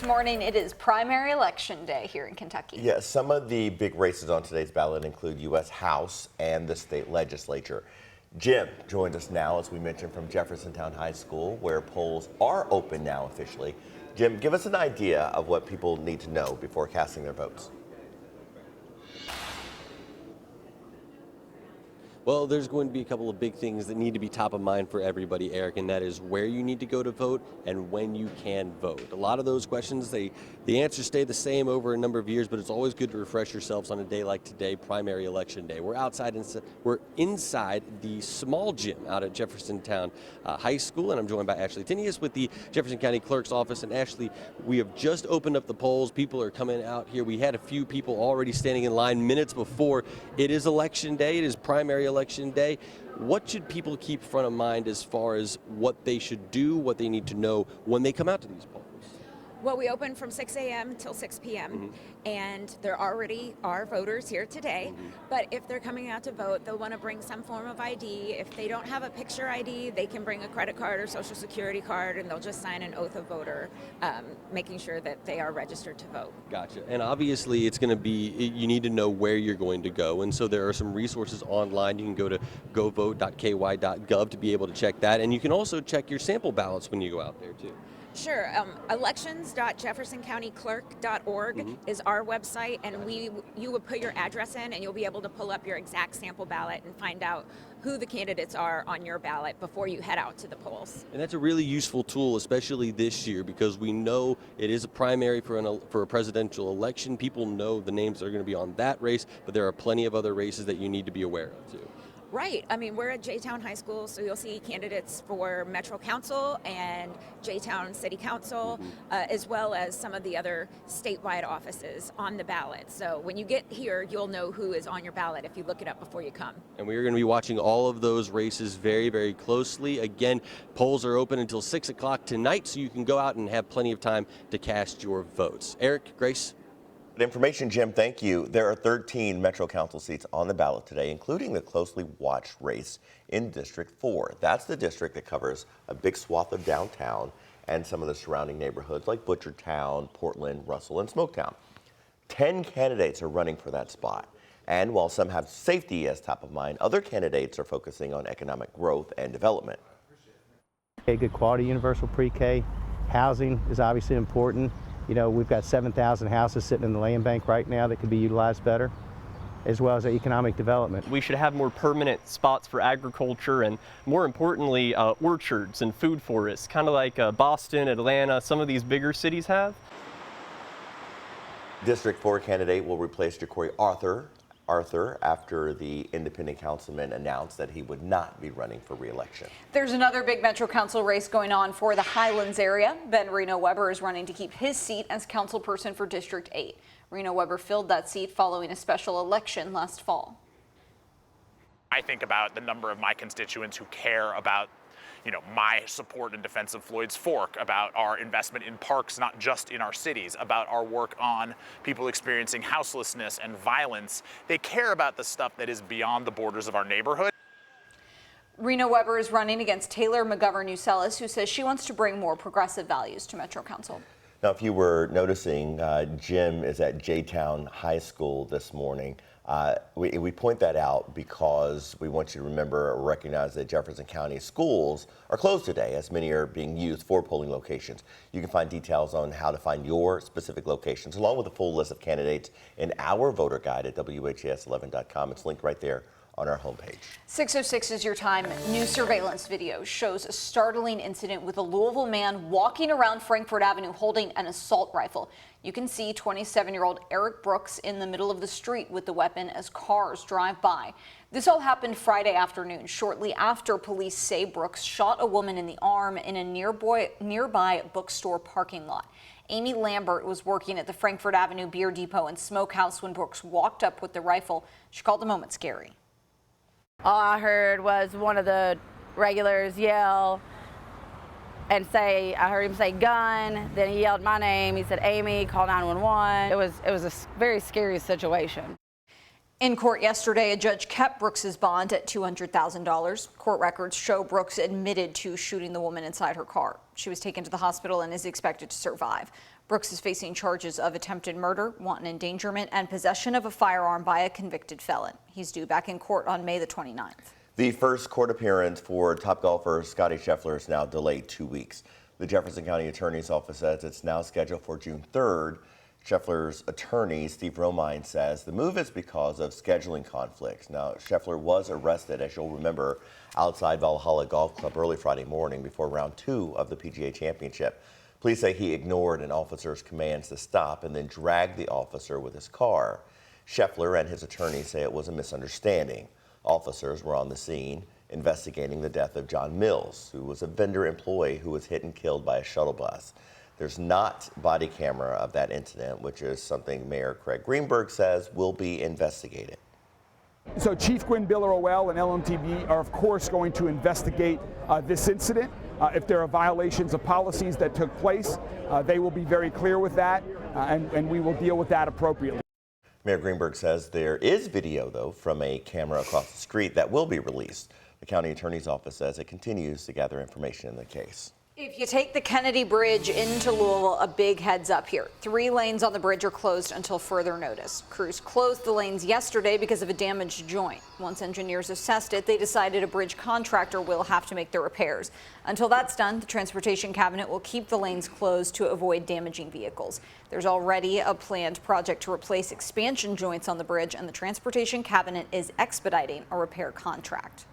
morning. It is primary election day here in Kentucky. Yes, some of the big races on today's ballot include U.S. House and the state legislature. Jim joined us now, as we mentioned, from Jeffersontown High School, where polls are open now officially. Jim, give us an idea of what people need to know before casting their votes. Well, there's going to be a couple of big things that need to be top of mind for everybody, Eric, and that is where you need to go to vote and when you can vote. A lot of those questions, the answers stay the same over a number of years, but it's always good to refresh yourselves on a day like today, primary election day. We're inside the small gym out at Jeffersontown High School, and I'm joined by Ashley Tinius with the Jefferson County Clerk's Office. And Ashley, we have just opened up the polls. People are coming out here. We had a few people already standing in line minutes before. It is election day. It is primary election day. What should people keep front of mind as far as what they should do, what they need to know when they come out to these polls? Well, we open from 6 a.m. till 6 p.m. And there already are voters here today. But if they're coming out to vote, they'll want to bring some form of ID. If they don't have a picture ID, they can bring a credit card or social security card, and they'll just sign an oath of voter, making sure that they are registered to vote. Gotcha. And obviously it's going to be, you need to know where you're going to go. And so there are some resources online. You can go to govote.ky.gov to be able to check that. And you can also check your sample ballots when you go out there too. Sure. Elections.jeffersoncountyclerk.org is our website, and you would put your address in, and you'll be able to pull up your exact sample ballot and find out who the candidates are on your ballot before you head out to the polls. And that's a really useful tool, especially this year, because we know it is a primary for a presidential election. People know the names that are going to be on that race, but there are plenty of other races that you need to be aware of too. Right. I mean, we're at J-Town High School, so you'll see candidates for Metro Council and J-Town City Council, as well as some of the other statewide offices on the ballot. So when you get here, you'll know who is on your ballot if you look it up before you come. And we are going to be watching all of those races very, very closely. Again, polls are open until 6 o'clock tonight, so you can go out and have plenty of time to cast your votes. Eric, Grace? Good information, Jim. Thank you. There are 13 Metro Council seats on the ballot today, including the closely watched race in District 4. That's the district that covers a big swath of downtown and some of the surrounding neighborhoods like Butchertown, Portland, Russell, and Smoketown. 10 candidates are running for that spot. And while some have safety as top of mind, other candidates are focusing on economic growth and development. A good quality universal pre-K. Housing is obviously important. You know, we've got 7,000 houses sitting in the land bank right now that could be utilized better, as well as economic development. We should have more permanent spots for agriculture and, more importantly, orchards and food forests, kind of like Boston, Atlanta, some of these bigger cities have. District 4 candidate will replace Jacory Arthur after the independent councilman announced that he would not be running for re-election. There's another big Metro Council race going on for the Highlands area. Ben Reno Weber is running to keep his seat as councilperson for District 8. Reno Weber filled that seat following a special election last fall. I think about the number of my constituents who care about my support and defense of Floyd's Fork, about our investment in parks, not just in our cities, about our work on people experiencing houselessness and violence. They care about the stuff that is beyond the borders of our neighborhood. Reno Weber is running against Taylor McGovern-Ucelis, who says she wants to bring more progressive values to Metro Council. Now, if you were noticing, Jim is at J-Town High School this morning. We point that out because we want you to remember or recognize that Jefferson County schools are closed today, as many are being used for polling locations. You can find details on how to find your specific locations, along with a full list of candidates in our voter guide at WHAS11.com. It's linked right there on our homepage. 6:06 is your time. New surveillance video shows a startling incident with a Louisville man walking around Frankfort Avenue holding an assault rifle. You can see 27-year-old Eric Brooks in the middle of the street with the weapon as cars drive by. This all happened Friday afternoon, shortly after police say Brooks shot a woman in the arm in a nearby bookstore parking lot. Amy Lambert was working at the Frankfort Avenue Beer Depot and Smokehouse when Brooks walked up with the rifle. She called the moment scary. All I heard was one of the regulars yell and say, I heard him say gun, then he yelled my name, he said Amy, call 911. It was a very scary situation. In court yesterday, a judge kept Brooks's bond at $200,000. Court records show Brooks admitted to shooting the woman inside her car. She was taken to the hospital and is expected to survive. Brooks is facing charges of attempted murder, wanton endangerment, and possession of a firearm by a convicted felon. He's due back in court on May the 29th. The first court appearance for top golfer Scottie Scheffler is now delayed 2 weeks. The Jefferson County Attorney's Office says it's now scheduled for June 3rd. Scheffler's attorney, Steve Romine, says the move is because of scheduling conflicts. Now, Scheffler was arrested, as you'll remember, outside Valhalla Golf Club early Friday morning before round 2 of the PGA Championship. Police say he ignored an officer's commands to stop and then dragged the officer with his car. Scheffler and his attorney say it was a misunderstanding. Officers were on the scene investigating the death of John Mills, who was a vendor employee who was hit and killed by a shuttle bus. There's not body camera of that incident, which is something Mayor Craig Greenberg says will be investigated. So Chief Gwynn Biller-OL and LMTV are of course going to investigate this incident. If there are violations of policies that took place, they will be very clear with that, and we will deal with that appropriately. Mayor Greenberg says there is video, though, from a camera across the street that will be released. The county attorney's office says it continues to gather information in the case. If you take the Kennedy Bridge into Louisville, a big heads up here. 3 lanes on the bridge are closed until further notice. Crews closed the lanes yesterday because of a damaged joint. Once engineers assessed it, they decided a bridge contractor will have to make the repairs. Until that's done, the Transportation Cabinet will keep the lanes closed to avoid damaging vehicles. There's already a planned project to replace expansion joints on the bridge, and the Transportation Cabinet is expediting a repair contract.